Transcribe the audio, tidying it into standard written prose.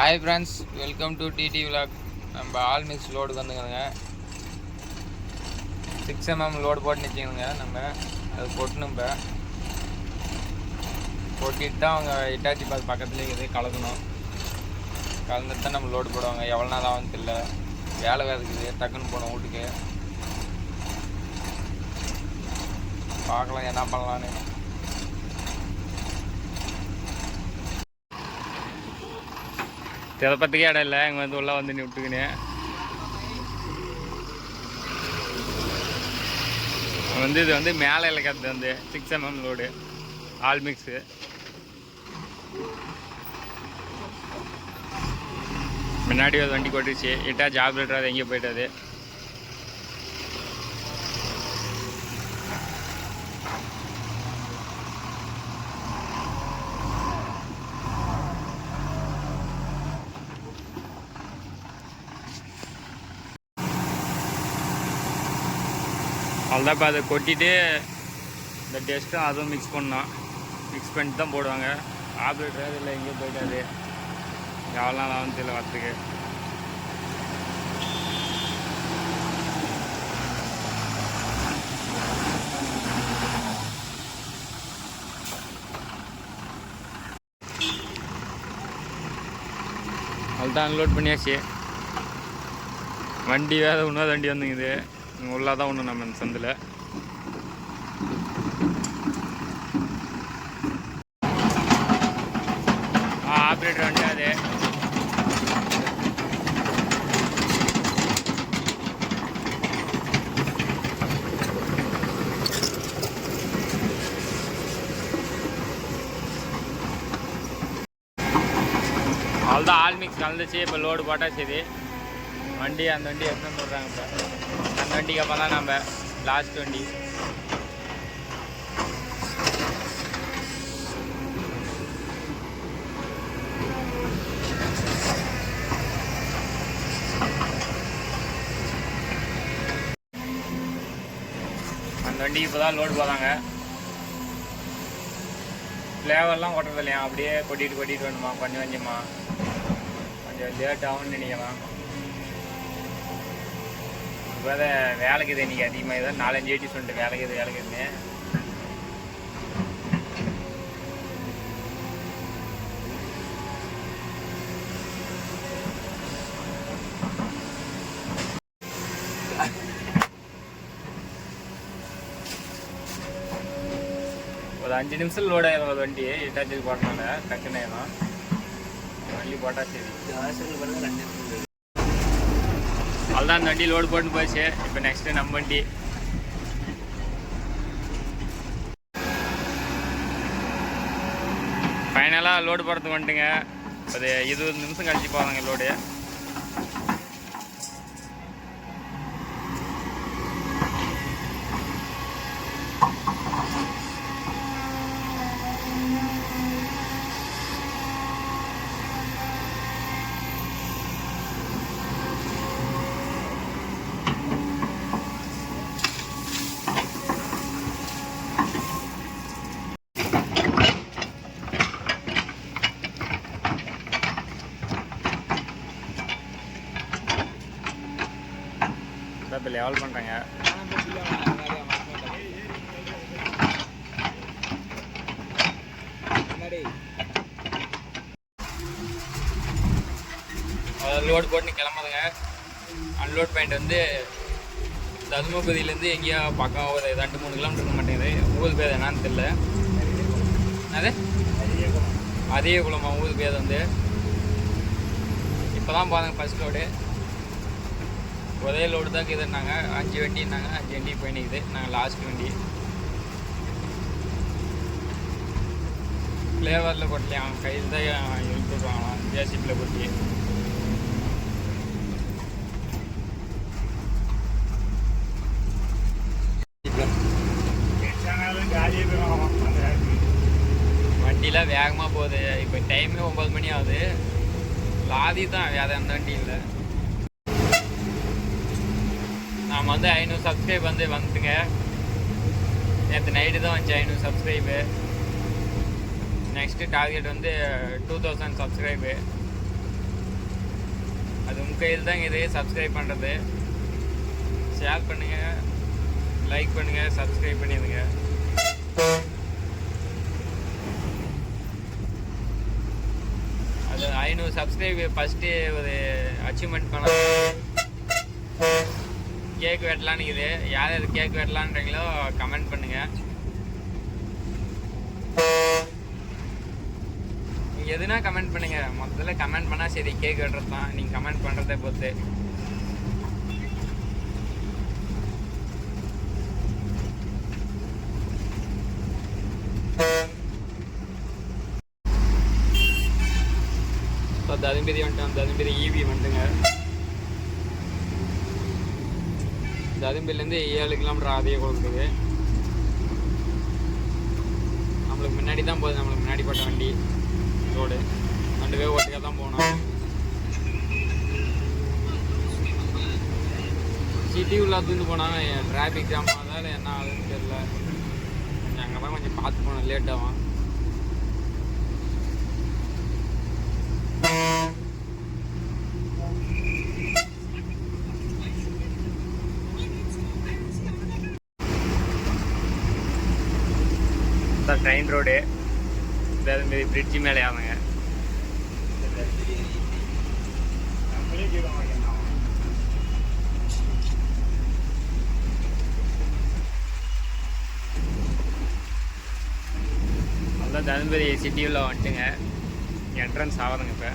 Hi friends, welcome to DD vlog. நம்ம all mix லோடுக்கு வந்துங்க 6mm லோடு போட்டு நிற்கிங்க. நம்ம அது போட்டு போட்டிட்டு தான் அவங்க இட்டாச்சி பாஸ் பக்கத்துலேயே இருக்குது கலக்கணும். கலந்துட்டு தான் நம்ம லோடு போடுவாங்க. எவ்வளோ நாள் ஆகும் தெரியல, வேலை இருக்குது, டக்குன்னு போனோம் வீட்டுக்கு. பார்க்கலாம் என்ன பண்ணலான்னு. திறப்பத்துக்கே இடம் இல்லை, இங்கே வந்து உள்ளே வந்து விட்டுக்கினே இது வந்து மேலே இலக்கிறது வந்து 6mm லோடு ஆல் மிக்ஸு. முன்னாடி ஒரு வண்டி கொட்டுச்சு, இட்டா ஜாப் லெட்டர் அது எங்கேயோ போயிட்டாது. அவ்வளோதான். இப்போ அதை கொட்டிட்டு இந்த டெஸ்ட்டும் அதுவும் மிக்ஸ் பண்ணோம். மிக்ஸ் பண்ணிட்டு தான் போடுவாங்க. ஆப்ரேட்டர் இல்லை எங்கேயும் போயிட்டாது. எவ்வளோ நாள் ஆகும் தெரியல வரத்துக்கு. அவ்வளோதான் அன்லோட் பண்ணியாச்சு. வண்டி வேறு இன்னொரு வண்டி வந்துங்குது. உள்ளே தான் ஒன்று நம்ம இந்த சந்தில். ஆப்ரேட்டர் வண்டி அது. அவ்வளோதான் ஆல் மிக்ஸ் கலந்துச்சு. இப்போ லோடு போட்டால் சரி. வண்டி அந்த வண்டி எடுத்துன்னு சொல்கிறாங்க. இப்போ அந்த வண்டிக்கு அப்புறம் தான் நம்ம லாஸ்ட் வண்டி. அந்த வண்டிக்கு இப்போ தான் லோடு போகிறாங்க. ஃப்ளேவர்லாம் ஓட்டுறது இல்லையா, அப்படியே கொட்டிட்டு வேணுமா, கொஞ்சமா கொஞ்சம் லேட் ஆகும்னு நினைக்கலாம். இப்போ தான் வேலைக்குது இன்றைக்கி அதிகமாக. ஏதோ 4-5 ஏட்டி சொல்லிட்டு வேலைக்குதுன்னு ஒரு 5 நிமிஷம் லோட் ஆயிரும். ஒரு வண்டி இட்டாச்சி போட்டனால டக்குன்னு ஆயிரும். வண்டி போட்டால் சரி. அவ்வளோதான் அந்த வண்டி லோடு போட்டு போச்சு. இப்போ நெக்ஸ்ட்டு நம்ம வண்டி. ஃபைனலாக லோடு போகிறதுக்கு வந்துட்டுங்க. அது 20 நிமிஷம் கழிச்சு போவாங்க லோடு. இப்போ லெவல் பண்ணுறாங்க. லோடு போட்டு கிளம்புதுங்க. அன்லோட் பாயிண்ட் வந்து தருமபுரியிலேருந்து எங்கேயோ பக்கம் ஒரு 2-3 கிலோமீட்டர் இருக்க மாட்டேங்குது. ஊர் பேர் என்னான்னு தெரியல. அது அதிக குளமா ஊர் பேர் வந்து. இப்போ தான் பாருங்க ஃபர்ஸ்ட் லோடு. ஒரே லோடு தான் இருக்குதுன்னாங்க. 5 வண்டின்னாங்க. 5 வண்டி போய் நிற்குது. நாங்கள் லாஸ்ட் வண்டி. ஃப்ளேவரில் கொட்டலையாம், கையில் தான் இழுத்துருவாங்களாம் ஜேசிபியில் கொட்டி. வண்டிலாம் வேகமாக போகுது. இப்போ டைமே 9 மணி ஆகுது. லாதி தான், வேறு எந்த வண்டி இல்லை. நாம் வந்து 500 சப்ஸ்கிரைப் வந்துட்டுங்க. நேற்று நைட்டு தான் வந்துச்சு 500 சப்ஸ்கிரைபு. நெக்ஸ்ட்டு டார்கெட் வந்து 2000 சப்ஸ்கிரைபு. உங்கள் கையில் தான் இது சப்ஸ்கிரைப் பண்ணுறது. ஷேர் பண்ணுங்கள், லைக் பண்ணுங்கள், சப்ஸ்கிரைப் பண்ணிடுங்க. அது 500 சப்ஸ்கிரைப் ஃபஸ்ட்டு ஒரு அச்சீவ்மெண்ட் பண்ணலாம். கேக் வெட்டலான்னு இருக்குது. யார் யார் கேக் வெட்டலான்றீங்களோ கமெண்ட் பண்ணுங்கள். நீங்கள் எதுனா கமெண்ட் பண்ணுங்கள். முதல்ல கமெண்ட் பண்ணால் சரி, கேக் வெட்டுறது தான். நீங்கள் கமெண்ட் பண்ணுறதை பொறுத்து. இப்போ தருமபுரி வந்துட்டோம். தருமபுரி ஈவி வந்துட்டுங்க. தருமபுரிலேருந்து 7 கிலோமீட்டர் ஆதியே கொடுக்குது. நம்மளுக்கு முன்னாடி தான் போகுது. நம்மளுக்கு முன்னாடி போட்ட வண்டி ரோடு 2 பேர் ஓட்டுக்காக தான் போகணும். சிட்டி உள்ள தூந்து போனாங்க. டிராஃபிக் ஜாம் ஆகுதால என்ன ஆகுதுன்னு தெரியல. அங்கே தான் கொஞ்சம் பார்த்து போனோம், லேட் ஆகும். ட்ரெயின் ரோடு தருமபுரி பிரிட்ஜி மேலே ஆகுங்க. அதான் தருமபுரி சிட்டியுள்ள வந்துட்டுங்க. என்ட்ரன்ஸ் ஆகுதுங்க. இப்போ